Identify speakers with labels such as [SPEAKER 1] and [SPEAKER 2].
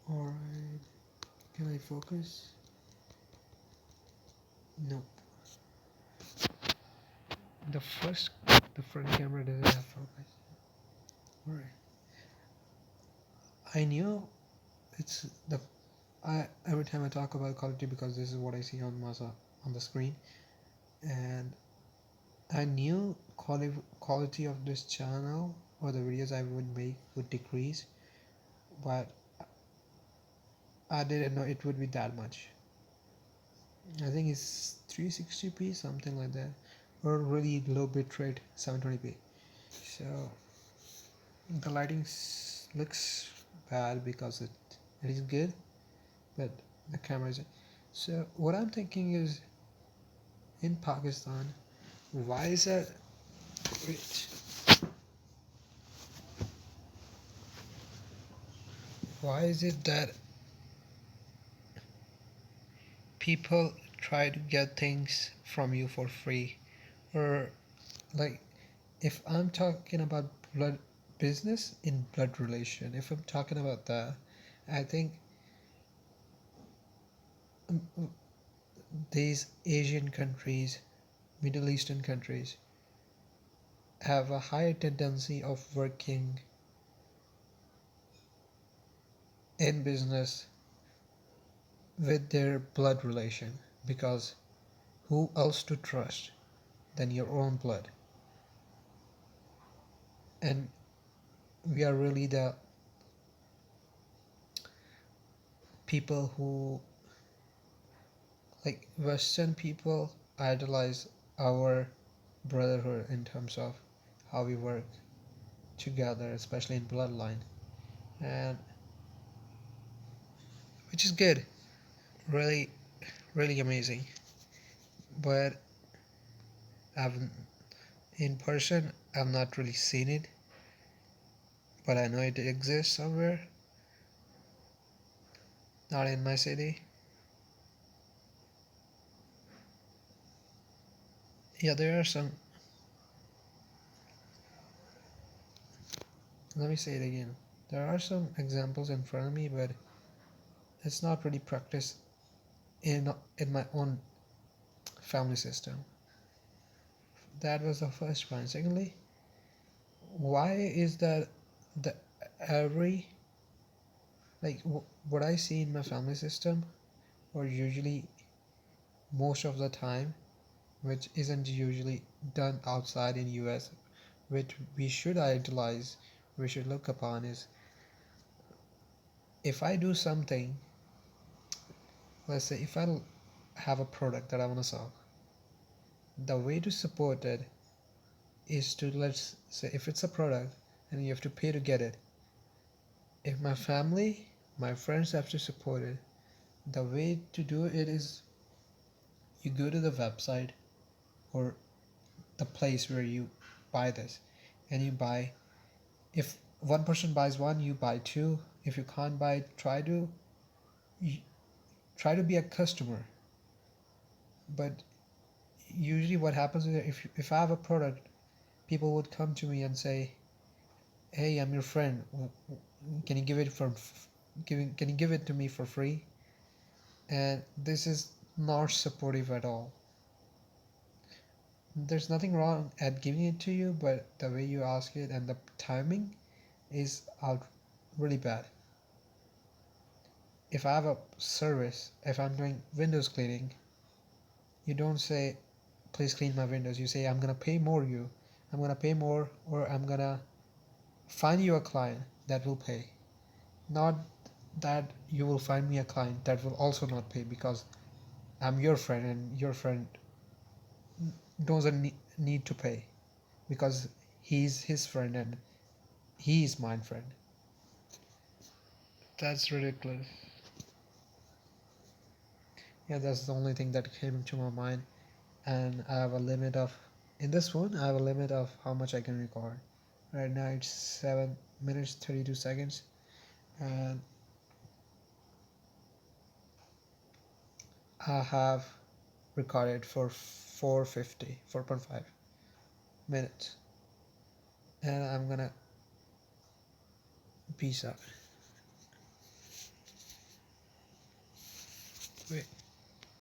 [SPEAKER 1] Alright, can I focus? Nope. The front camera doesn't have focus. Alright. I knew it's the I every time I talk about quality because this is what I see on the screen, and I knew quality of this channel or the videos I would make would decrease, but I didn't know it would be that much. I think it's 360p, something like that, or really low bitrate 720p. So the lighting looks bad because it is good, but the camera is. So what I'm thinking is, in Pakistan, why is that? Wait, why is it that people try to get things from you for free, or like if I'm talking about blood business in blood relation, if I'm talking about that, I think um, these Asian countries, Middle Eastern countries, have a higher tendency of working in business with their blood relation, because who else to trust than your own blood? And we are really the people who, like Western people, idolize our brotherhood in terms of how we work together, especially in bloodline, and which is good, really, really amazing. But I've in person, I've not really seen it, but I know it exists somewhere, not in my city. Yeah, there are some. Let me say it again. There are some examples in front of me, but it's not really practiced in my own family system. That was the first point. Secondly, why is that the every like what I see in my family system, or usually most of the time, which isn't usually done outside in US, which we should idolize, we should look upon, is if I do something, let's say if I have a product that I want to sell, the way to support it is to, let's say if it's a product and you have to pay to get it, if my family, my friends have to support it, the way to do it is you go to the website or the place where you buy this, and you buy. If one person buys one, you buy two. If you can't buy, you try to be a customer. But usually what happens is, if I have a product, people would come to me and say, hey, I'm your friend, can you give it for can you give it to me for free? And this is not supportive at all. There's nothing wrong at giving it to you, but the way you ask it and the timing is out really bad. If I have a service, if I'm doing windows cleaning, you don't say, please clean my windows. You say, I'm gonna pay more, or I'm gonna find you a client that will pay. Not that you will find me a client that will also not pay because I'm your friend and your friend doesn't need to pay because he's his friend and he is my friend. That's ridiculous. Yeah, that's the only thing that came to my mind. And I have a limit of, in this one, I have a limit of how much I can record. Right now it's 7 minutes 32 seconds, and I have recorded for 4.5 minutes, and I'm gonna peace out. Wait.